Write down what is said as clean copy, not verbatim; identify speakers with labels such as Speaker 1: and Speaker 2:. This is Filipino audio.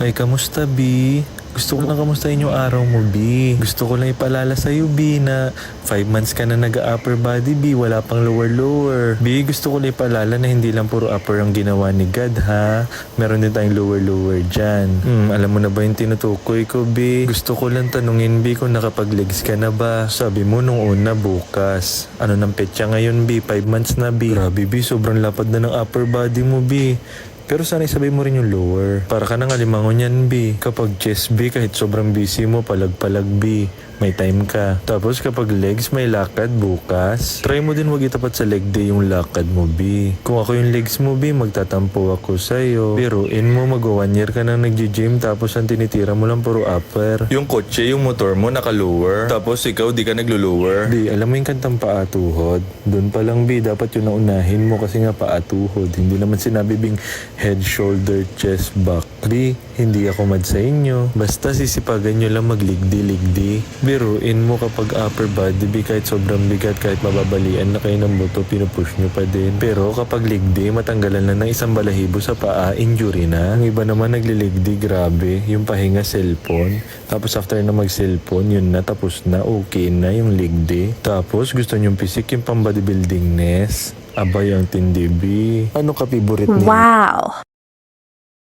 Speaker 1: Ay, kamusta, B? Gusto ko lang kamustahin yung araw mo, B. Gusto ko lang ipaalala sa'yo, B, na 5 months ka na nag-upper body, B. Wala pang lower-lower. B, gusto ko lang ipaalala na hindi lang puro upper ang ginawa ni God, ha? Meron din tayong lower-lower dyan. Alam mo na ba yung tinutukoy ko, B? Gusto ko lang tanungin, B, kung nakapag-legs ka na ba? Sabi mo nung una bukas. Ano ng petsa ngayon, B? 5 months na, B. Grabe, B. Sobrang lapad na ng upper body mo, B. Pero sana isabay mo rin yung lower. Para ka nang alimangon yan, B. Kapag chest, B, kahit sobrang busy mo, palag-palag, B. May time ka. Tapos kapag legs, may lakad bukas. Try mo din wag itapat sa leg day yung lakad mo, B. Kung ako yung legs mo, B, magtatampo ako sa'yo. Pero in mo, mag-1 year ka nang nag-gym, tapos ang tinitira mo lang puro upper. Yung kotse, yung motor mo, naka-lower. Tapos ikaw, di ka naglo-lower. B, alam mo yung kantang paatuhod? Doon pa lang, B, dapat yung naunahin mo kasi nga paatuhod. Hindi naman sinabi bing head, shoulder, chest, back. B, hindi ako mad sa inyo. Basta sisipagan nyo lang magligdi-ligdi. Biruin mo kapag upper body, B, kahit sobrang bigat, kahit mababalian na kayo ng buto, pinupush nyo pa din. Pero kapag ligdi, matanggalan na ng isang balahibo sa paa, injury na. Ang iba naman nagliligdi, grabe. Yung pahinga cellphone. Tapos after na mag-cellphone, yun na, tapos na, okay na yung ligdi. Tapos gusto nyong pisik yung pang bodybuildingness. Abay ang tindi, B. Ano ka favorite nila?
Speaker 2: Wow!